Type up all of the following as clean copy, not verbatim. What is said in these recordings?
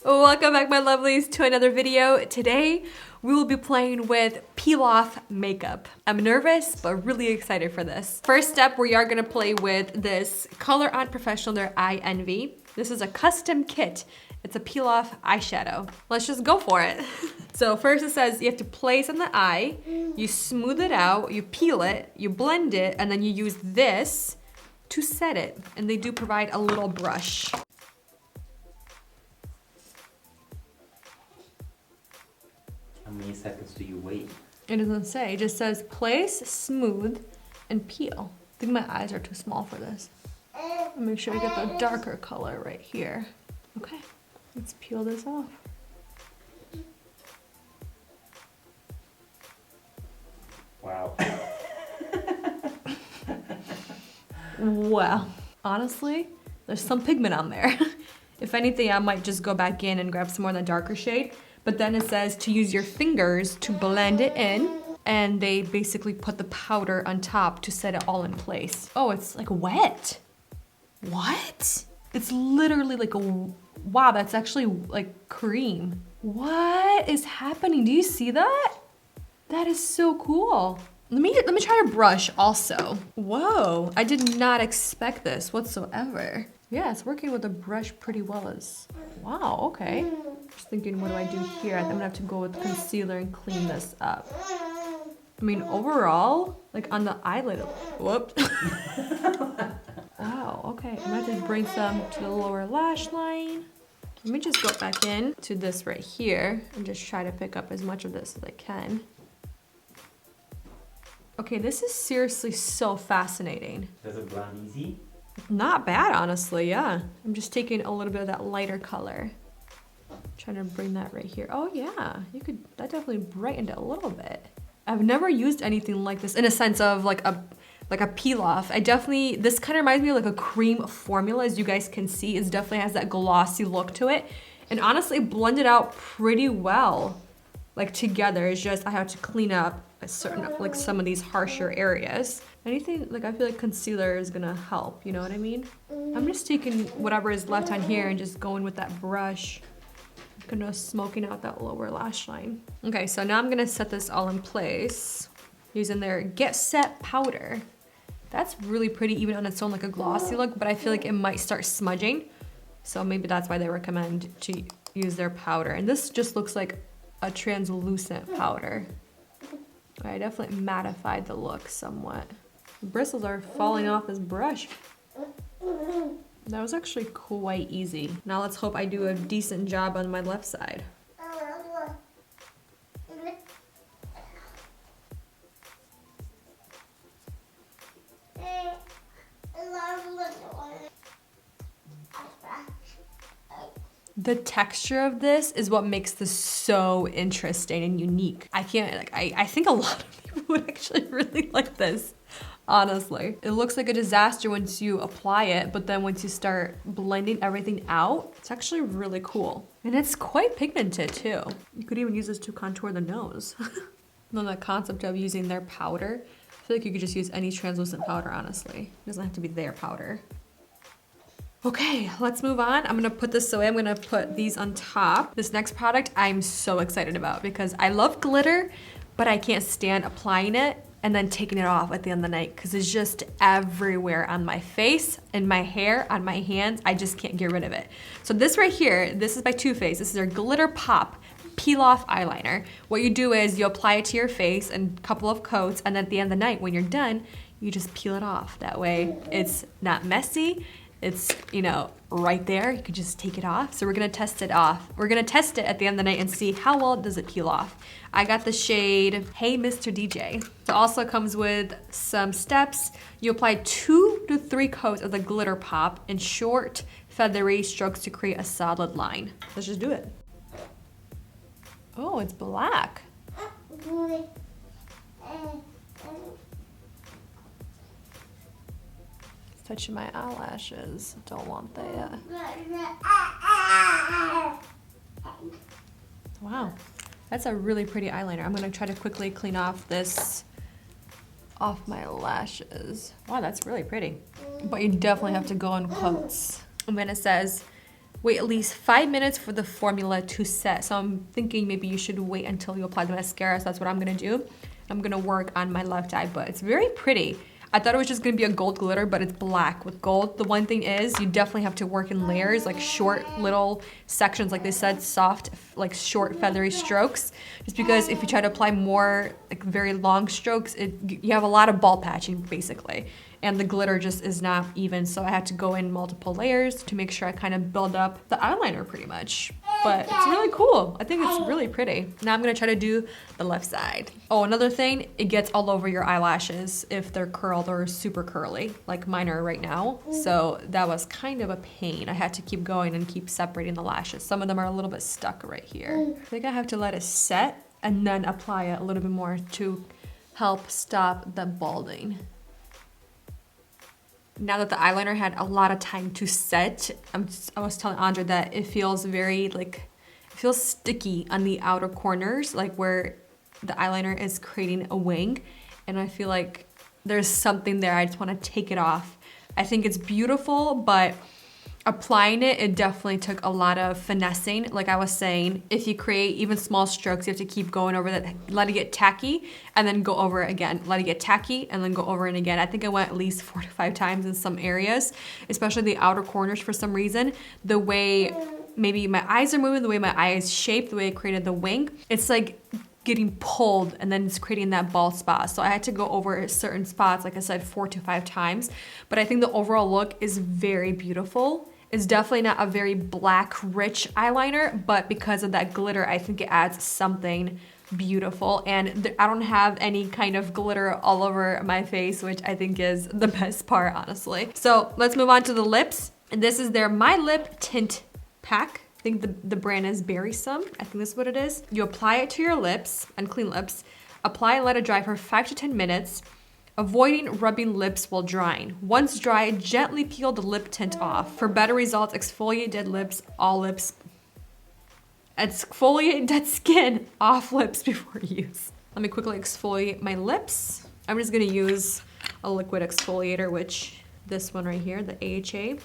Welcome back, my lovelies, to another video. Today we will be playing with peel off makeup. I'm nervous but really excited for this. First step, we are gonna play with this Color On Professional, their Eye Envy. This is a custom kit. It's a peel off eyeshadow. Let's just go for it. So first it says you have to place on the eye, you smooth it out, you peel it, you blend it, and then you use this to set it. And they do provide a little brush. How many seconds do you wait? It doesn't say, it just says place, smooth, and peel. I think my eyes are too small for this. I'll make sure we get the darker color right here. Okay, let's peel this off. Wow. Well, honestly, there's some pigment on there. If anything, I might just go back in and grab some more of the darker shade. But then it says to use your fingers to blend it in, and they basically put the powder on top to set it all in place. Oh, it's like wet. What? It's literally like a, wow, that's actually like cream. What is happening? Do you see that? That is so cool. Let me try to brush also. Whoa, I did not expect this whatsoever. Yeah, it's working with the brush pretty well. Wow, okay. Just thinking, what do I do here? I'm gonna have to go with concealer and clean this up. I mean, overall, like on the eyelid, whoops. Wow, okay. I'm gonna have to bring some to the lower lash line. Let me just go back in to this right here and just try to pick up as much of this as I can. Okay, this is seriously so fascinating. Does it blend easy? Not bad, honestly, yeah. I'm just taking a little bit of that lighter color. Trying to bring that right here. Oh yeah, that definitely brightened it a little bit. I've never used anything like this in a sense of like a peel off. This kind of reminds me of like a cream formula, as you guys can see. It definitely has that glossy look to it. And honestly, blended out pretty well, like together. It's just, I have to clean up like some of these harsher areas. Anything, like I feel like concealer is gonna help, you know what I mean? I'm just taking whatever is left on here and just going with that brush. I'm gonna smoking out that lower lash line. Okay, so now I'm gonna set this all in place using their Get Set powder. That's really pretty even on its own, like a glossy look, but I feel like it might start smudging. So maybe that's why they recommend to use their powder. And this just looks like a translucent powder. I definitely mattified the look somewhat. The bristles are falling off this brush. That was actually quite easy. Now let's hope I do a decent job on my left side. The texture of this is what makes this so interesting and unique. I think a lot of people would actually really like this, honestly. It looks like a disaster once you apply it, but then once you start blending everything out, it's actually really cool. And it's quite pigmented too. You could even use this to contour the nose. And then the concept of using their powder, I feel like you could just use any translucent powder, honestly. It doesn't have to be their powder. Okay, let's move on. I'm gonna put this away. I'm gonna put these on top. This next product I'm so excited about because I love glitter, but I can't stand applying it and then taking it off at the end of the night because it's just everywhere on my face, in my hair, on my hands. I just can't get rid of it. So this right here, this is by Too Faced. This is their Glitter Pop Peel Off Eyeliner. What you do is you apply it to your face in a couple of coats, and then at the end of the night when you're done, you just peel it off. That way it's not messy. It's, you know, right there. You can just take it off. So we're gonna test it off. We're gonna test it at the end of the night and see how well does it peel off. I got the shade Hey Mr. DJ. It also comes with some steps. You apply 2 to 3 coats of the Glitter Pop in short, feathery strokes to create a solid line. Let's just do it. Oh, it's black. Touching my eyelashes. Don't want that. Wow, that's a really pretty eyeliner. I'm gonna try to quickly clean off this off my lashes. Wow, that's really pretty. But you definitely have to go in quotes. And then it says, Wait at least 5 minutes for the formula to set. So I'm thinking maybe you should wait until you apply the mascara. So that's what I'm gonna do. I'm gonna work on my left eye, but it's very pretty. I thought it was just gonna be a gold glitter, but it's black with gold. The one thing is you definitely have to work in layers, like short little sections, like they said, soft, like short feathery strokes. Just because if you try to apply more like very long strokes, you have a lot of ball patching basically. And the glitter just is not even. So I had to go in multiple layers to make sure I kind of build up the eyeliner pretty much. But it's really cool. I think it's really pretty. Now I'm gonna try to do the left side. Oh, another thing, it gets all over your eyelashes if they're curled or super curly, like mine are right now. So that was kind of a pain. I had to keep going and keep separating the lashes. Some of them are a little bit stuck right here. I think I have to let it set and then apply it a little bit more to help stop the balding. Now that the eyeliner had a lot of time to set, I was telling Andre that it feels very it feels sticky on the outer corners, like where the eyeliner is creating a wing. And I feel like there's something there. I just want to take it off. I think it's beautiful, but applying it definitely took a lot of finessing. Like I was saying, if you create even small strokes, you have to keep going over that, let it get tacky, and then go over it again. Let it get tacky, and then go over it again. I think I went at least 4 to 5 times in some areas, especially the outer corners for some reason. The way maybe my eyes are moving, the way my eye is shaped, the way it created the wing, it's like getting pulled and then it's creating that bald spot. So I had to go over certain spots, like I said, 4 to 5 times. But I think the overall look is very beautiful. It's definitely not a very black, rich eyeliner, but because of that glitter, I think it adds something beautiful. And I don't have any kind of glitter all over my face, which I think is the best part, honestly. So let's move on to the lips. And this is their My Lip Tint Pack. I think the brand is Berry Some. I think that's what it is. You apply it to your lips, unclean lips. Apply and let it dry for 5 to 10 minutes. Avoiding rubbing lips while drying. Once dry, gently peel the lip tint off. For better results, exfoliate dead lips, all lips. Exfoliate dead skin off lips before use. Let me quickly exfoliate my lips. I'm just gonna use a liquid exfoliator, which this one right here, the AHA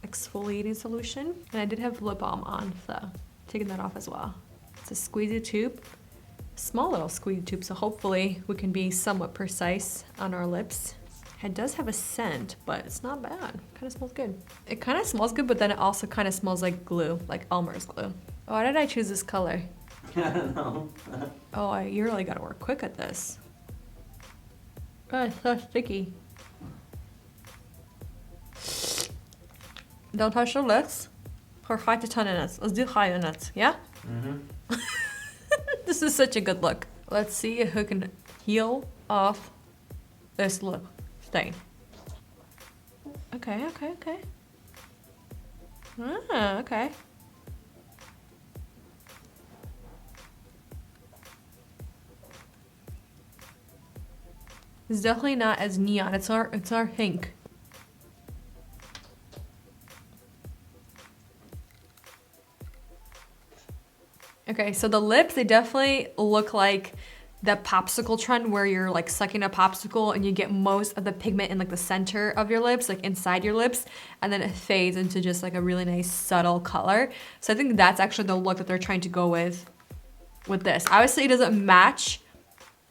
exfoliating solution. And I did have lip balm on, so taking that off as well. It's a squeezy tube. Small little squeeze tube, so hopefully we can be somewhat precise on our lips. It does have a scent, but it's not bad. Kind of smells good. It kind of smells good, but then it also kind of smells like glue, like Elmer's glue. Oh, why did I choose this color? I don't know. Oh, you really gotta work quick at this. Oh, it's so sticky. Don't touch the lips for 5 to 10 minutes. Let's do 5 minutes, yeah? Mm-hmm. This is such a good look. Let's see if we can heal off this lip stain. Okay. Okay. It's definitely not as neon. It's our pink. Okay, so the lips, they definitely look like the popsicle trend where you're like sucking a popsicle and you get most of the pigment in like the center of your lips, like inside your lips, and then it fades into just like a really nice subtle color. So I think that's actually the look that they're trying to go with this. Obviously it doesn't match.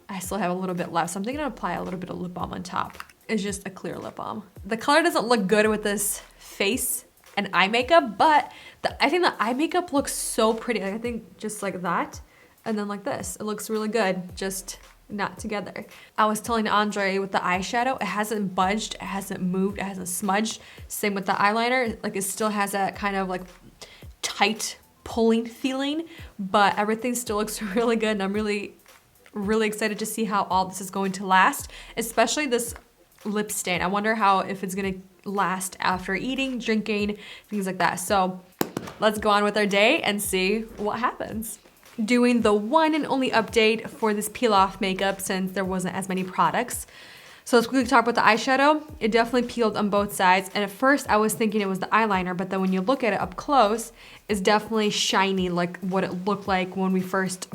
I still have a little bit left, so I'm thinking I'll apply a little bit of lip balm on top. It's just a clear lip balm. The color doesn't look good with this face and eye makeup, but I think the eye makeup looks so pretty. Like, I think just like that, and then like this. It looks really good, just not together. I was telling Andre with the eyeshadow, it hasn't budged, it hasn't moved, it hasn't smudged. Same with the eyeliner, like it still has that kind of like tight pulling feeling, but everything still looks really good, and I'm really excited to see how all this is going to last, especially this lip stain. I wonder if it's gonna last after eating, drinking, things like that. So let's go on with our day and see what happens. Doing the one and only update for this peel off makeup since there wasn't as many products. So let's quickly talk about the eyeshadow. It definitely peeled on both sides, and at first I was thinking it was the eyeliner, but then when you look at it up close, it's definitely shiny like what it looked like when we first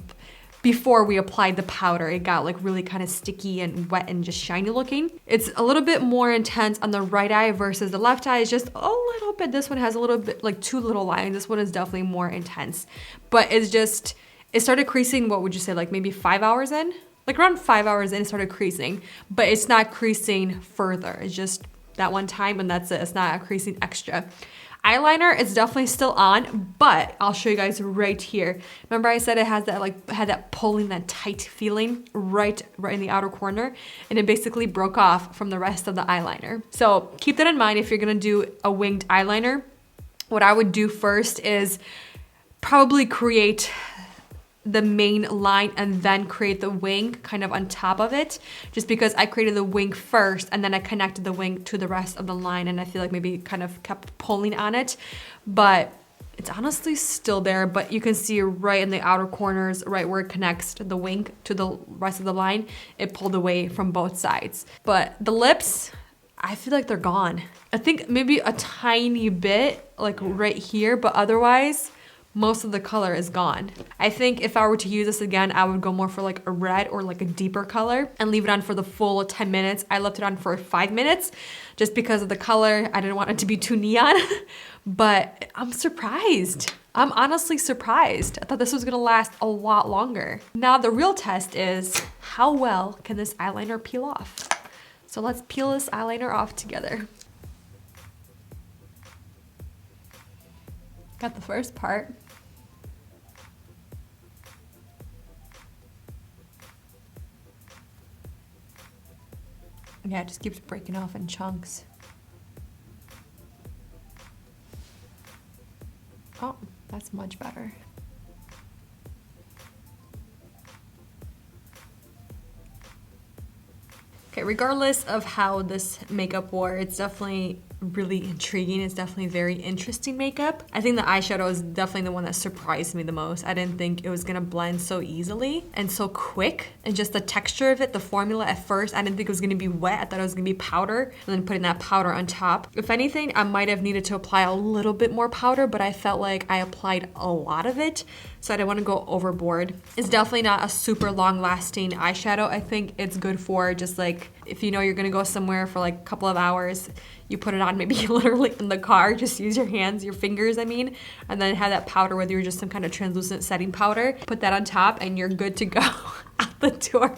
before we applied the powder. It got like really kind of sticky and wet and just shiny looking. It's a little bit more intense on the right eye versus the left eye is just a little bit. This one has a little bit, like 2 little lines. This one is definitely more intense, but it's just, it started creasing, what would you say, like maybe 5 hours in? Like around 5 hours in, it started creasing, but it's not creasing further. It's just that one time and that's it. It's not creasing extra. Eyeliner is definitely still on, but I'll show you guys right here. Remember I said it has that had that pulling, that tight feeling right in the outer corner, and it basically broke off from the rest of the eyeliner. So keep that in mind if you're gonna do a winged eyeliner. What I would do first is probably create the main line and then create the wing kind of on top of it, just because I created the wing first and then I connected the wing to the rest of the line, and I feel like maybe kind of kept pulling on it, but it's honestly still there. But you can see right in the outer corners, right where it connects the wing to the rest of the line, it pulled away from both sides. But the lips, I feel like they're gone. I think maybe a tiny bit like right here, but otherwise most of the color is gone. I think if I were to use this again, I would go more for like a red or like a deeper color and leave it on for the full 10 minutes. I left it on for 5 minutes just because of the color. I didn't want it to be too neon, but I'm surprised. I'm honestly surprised. I thought this was gonna last a lot longer. Now the real test is how well can this eyeliner peel off? So let's peel this eyeliner off together. Got the first part. Yeah, it just keeps breaking off in chunks. Oh, that's much better. Okay, regardless of how this makeup wore, it's definitely really intriguing. It's definitely very interesting makeup. I think the eyeshadow is definitely the one that surprised me the most. I didn't think it was gonna blend so easily and so quick, and just the texture of it, the formula at first, I didn't think it was gonna be wet. I thought it was gonna be powder, and then putting that powder on top. If anything, I might have needed to apply a little bit more powder, but I felt like I applied a lot of it, so I didn't want to go overboard. It's definitely not a super long lasting eyeshadow. I think it's good for just like, if you know you're gonna go somewhere for like a couple of hours, you put it on maybe literally in the car, just use your hands, your fingers, I mean, and then have that powder, whether you're just some kind of translucent setting powder, put that on top and you're good to go out the door.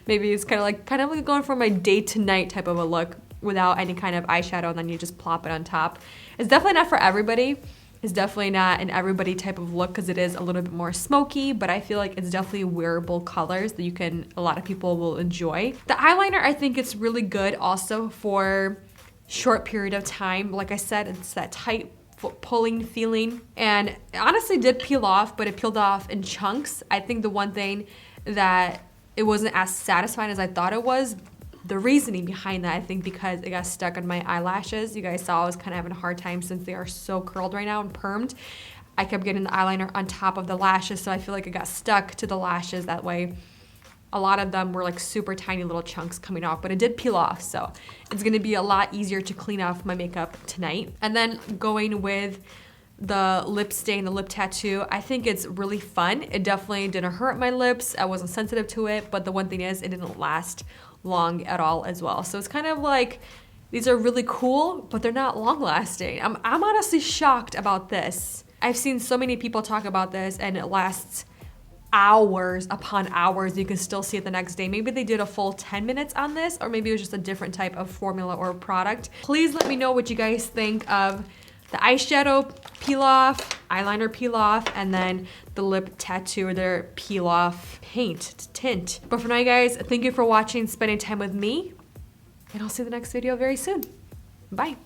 Maybe it's kind of like going from a day to night type of a look without any kind of eyeshadow, and then you just plop it on top. It's definitely not for everybody. It's definitely not an everybody type of look because it is a little bit more smoky, but I feel like it's definitely wearable colors that a lot of people will enjoy. The eyeliner, I think it's really good also for short period of time. Like I said, it's that tight pulling feeling, and it honestly did peel off, but it peeled off in chunks. I think the one thing that it wasn't as satisfying as I thought it was, the reasoning behind that, I think because it got stuck on my eyelashes. You guys saw I was kind of having a hard time since they are so curled right now and permed. I kept getting the eyeliner on top of the lashes, so I feel like it got stuck to the lashes that way. A lot of them were like super tiny little chunks coming off, but it did peel off, so it's gonna be a lot easier to clean off my makeup tonight. And then going with the lip stain, the lip tattoo, I think it's really fun. It definitely didn't hurt my lips. I wasn't sensitive to it, but the one thing is it didn't last long at all as well. So it's kind of like, these are really cool, but they're not long lasting. I'm honestly shocked about this. I've seen so many people talk about this and it lasts hours upon hours. You can still see it the next day. Maybe they did a full 10 minutes on this, or maybe it was just a different type of formula or product. Please let me know what you guys think of the eyeshadow peel off, eyeliner peel off, and then the lip tattoo or their peel off tint. But for now, you guys, thank you for watching, spending time with me, and I'll see you in the next video very soon. Bye.